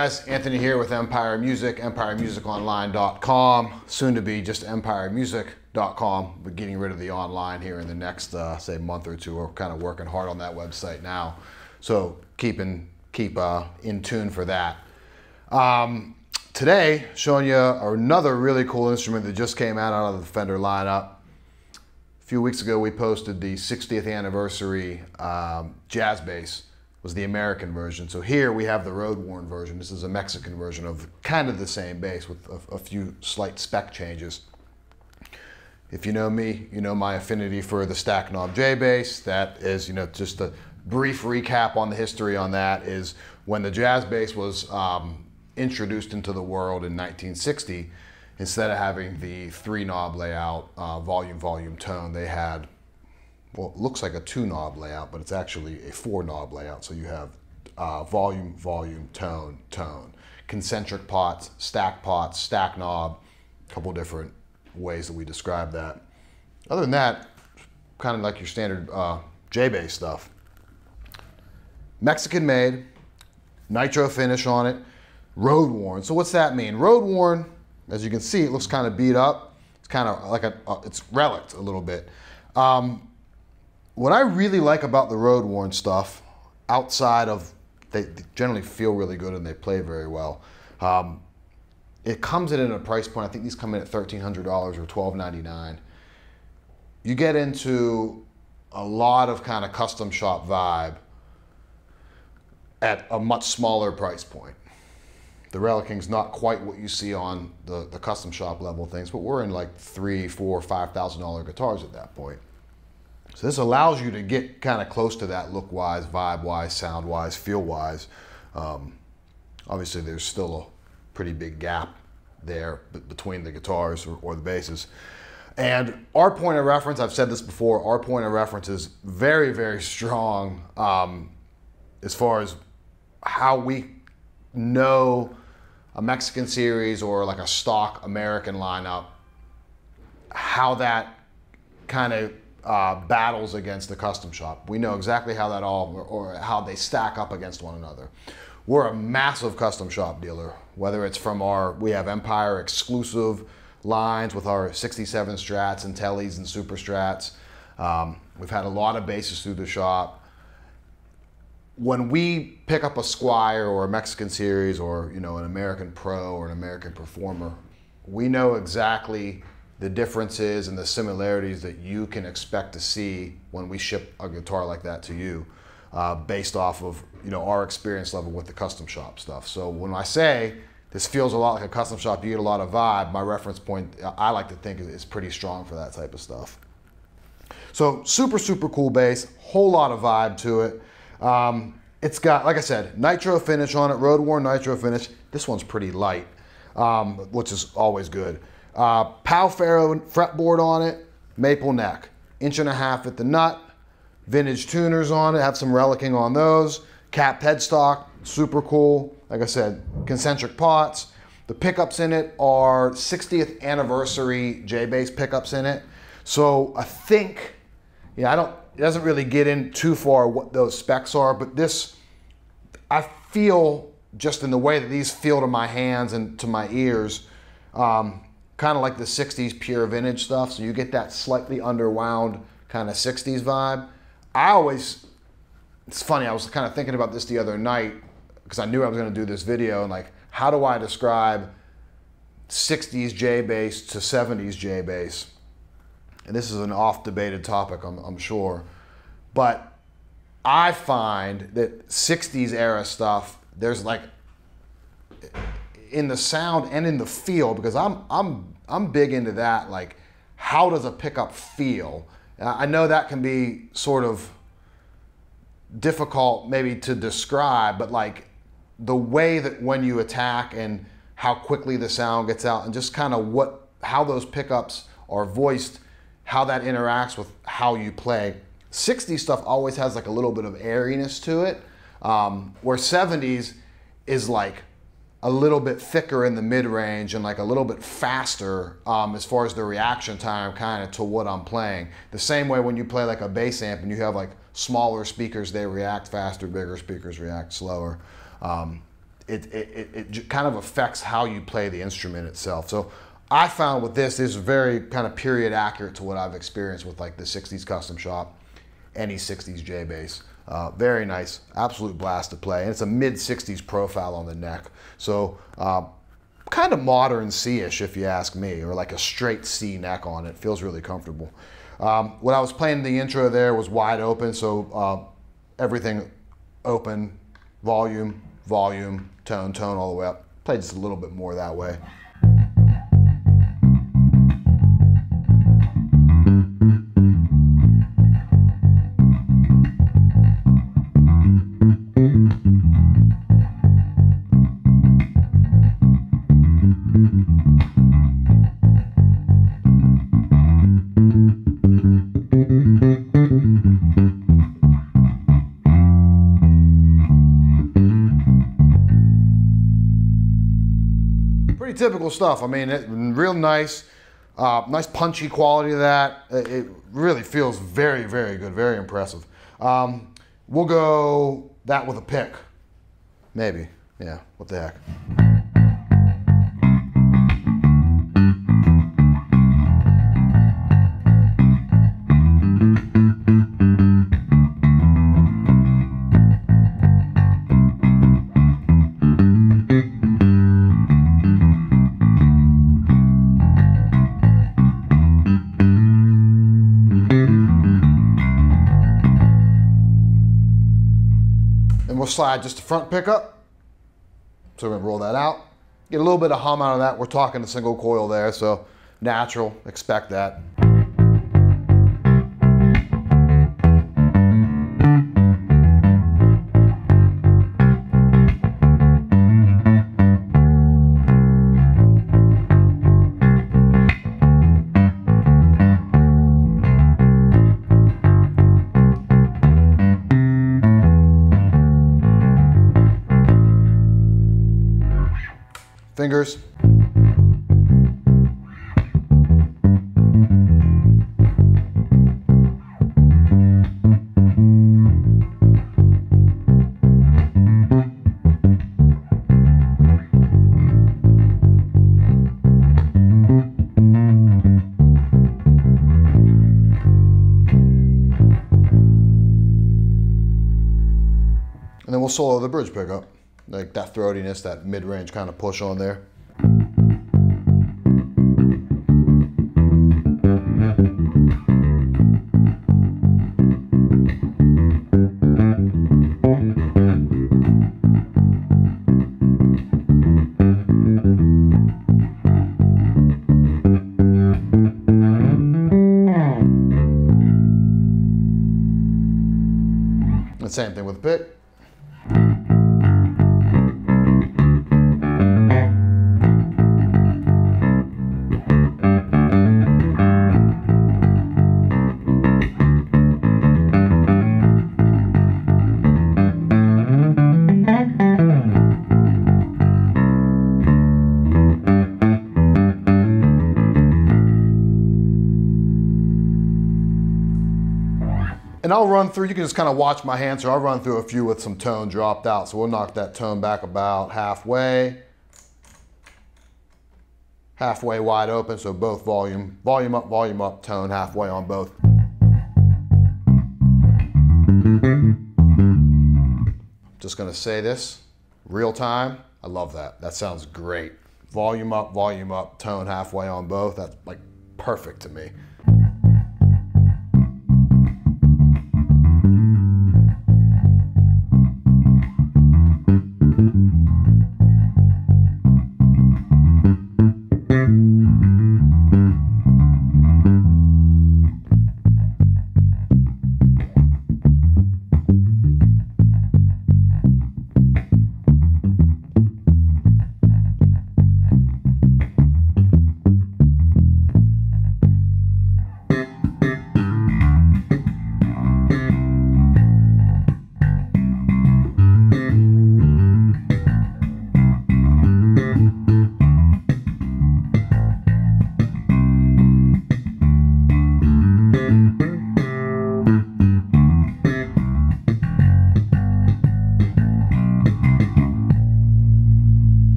guys? Anthony here with Empire Music, empiremusiconline.com, soon to be just empiremusic.com, but getting rid of the online here in the next, say, month or two. We're kind of working hard on that website now, so keep in tune for that. Today, showing you another really cool instrument that just came out of the Fender lineup. A few weeks ago, we posted the 60th anniversary jazz bass. Was the American version. So here we have the road-worn version. This is a Mexican version of kind of the same bass with a few slight spec changes. If you know me, you know my affinity for the stack knob J bass. That is, just a brief recap on the history on that is when the jazz bass was introduced into the world in 1960, instead of having the 3-knob layout, volume, tone, they had, well, it looks like a 2-knob layout, but it's actually a 4-knob layout. So you have volume, tone. Concentric pots, stack knob, a couple different ways that we describe that. Other than that, kind of like your standard J-bass stuff. Mexican made, nitro finish on it, road worn. So what's that mean? Road worn, as you can see, it looks kind of beat up. It's kind of like it's relicked a little bit. What I really like about the road worn stuff, outside of they generally feel really good and they play very well, it comes in at a price point. I think these come in at $1,300 or $1,299. You get into a lot of kind of custom shop vibe at a much smaller price point. The Relicing's not quite what you see on the custom shop level things, but we're in like $3,000, $4,000, $5,000 guitars at that point. So this allows you to get kind of close to that look-wise, vibe-wise, sound-wise, feel-wise. Obviously, there's still a pretty big gap there between the guitars or the basses. And our point of reference, I've said this before, our point of reference is very, very strong as far as how we know a Mexican series or like a stock American lineup, how that kind of battles against the custom shop. We know exactly how that or how they stack up against one another. We're a massive custom shop dealer, whether it's from we have Empire exclusive lines with our 67 Strats and Tellies and Super Strats. We've had a lot of basses through the shop. When we pick up a Squire or a Mexican series or an American Pro or an American Performer, we know exactly the differences and the similarities that you can expect to see when we ship a guitar like that to you, based off of our experience level with the custom shop stuff. So when I say this feels a lot like a custom shop, you get a lot of vibe, my reference point I like to think is pretty strong for that type of stuff. So super cool bass, whole lot of vibe to it. It's got, like I said, nitro finish on it, road worn nitro finish. This one's pretty light, which is always good. Pau Ferro fretboard on it, maple neck, 1.5 inches at the nut, vintage tuners on it, have some relicing on those, capped headstock, super cool. Like I said, concentric pots. The pickups in it are 60th anniversary J-bass pickups in it. So I think, it doesn't really get in too far what those specs are, but this, I feel just in the way that these feel to my hands and to my ears, kind of like the 60s pure vintage stuff. So you get that slightly underwound kind of 60s vibe. It's funny, I was kind of thinking about this the other night because I knew I was going to do this video, and like, how do I describe 60s J-bass to 70s J-bass? And this is an oft-debated topic, I'm sure. But I find that 60s era stuff, there's like, in the sound and in the feel, because I'm big into that, like, how does a pickup feel? I know that can be sort of difficult maybe to describe, but like the way that when you attack and how quickly the sound gets out and just kind of how those pickups are voiced, how that interacts with how you play. 60s stuff always has like a little bit of airiness to it, where 70s is like a little bit thicker in the mid-range and like a little bit faster as far as the reaction time kind of to what I'm playing. The same way when you play like a bass amp and you have like smaller speakers, they react faster, bigger speakers react slower. it kind of affects how you play the instrument itself. So I found with this is very kind of period accurate to what I've experienced with like the 60s Custom Shop, any 60s J bass. Very nice, absolute blast to play. And it's a mid 60s profile on the neck. So kind of modern C-ish if you ask me, or like a straight C neck on it. Feels really comfortable. What I was playing in the intro there was wide open, so everything open, volume, volume, tone, tone all the way up. Play just a little bit more that way. Pretty typical stuff. I mean, real nice, nice punchy quality of that. It really feels very, very good, very impressive. We'll go that with a pick, maybe. Yeah, what the heck. We'll slide just the front pickup. So we're gonna roll that out. Get a little bit of hum out of that. We're talking a single coil there, so natural, expect that. Fingers. And then we'll solo the bridge pickup. Like that throatiness, that mid-range kind of push on there. The same thing with the pick. And I'll run through, you can just kind of watch my hands here. I'll run through a few with some tone dropped out. So we'll knock that tone back about halfway. Halfway wide open, so both volume up, tone halfway on both. Just gonna say this, real time, I love that. That sounds great. Volume up, tone halfway on both. That's like perfect to me.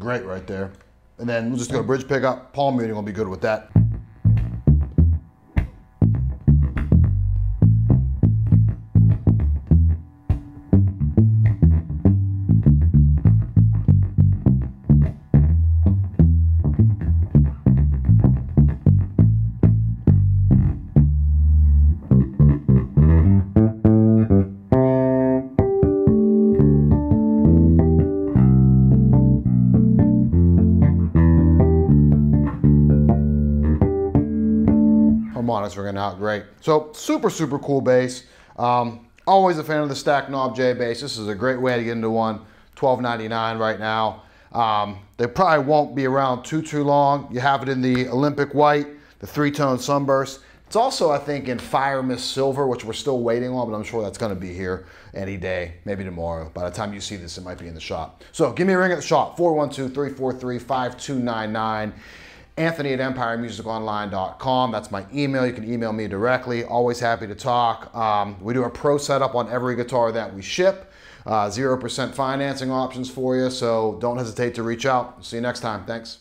great right there. And then we'll just go bridge pickup. Palm muting will be good with that. Harmonics ringing out great. So super, super cool bass. Always a fan of the stack knob J bass. This is a great way to get into one. $12.99 right now. They probably won't be around too long. You have it in the Olympic white, the 3-tone Sunburst. It's also, I think, in Fire Mist Silver, which we're still waiting on, but I'm sure that's gonna be here any day, maybe tomorrow. By the time you see this, it might be in the shop. So give me a ring at the shop, 412-343-5299. Anthony at EmpireMusicOnline.com. That's my email. You can email me directly. Always happy to talk. We do a pro setup on every guitar that we ship. 0% financing options for you, so don't hesitate to reach out. See you next time. Thanks.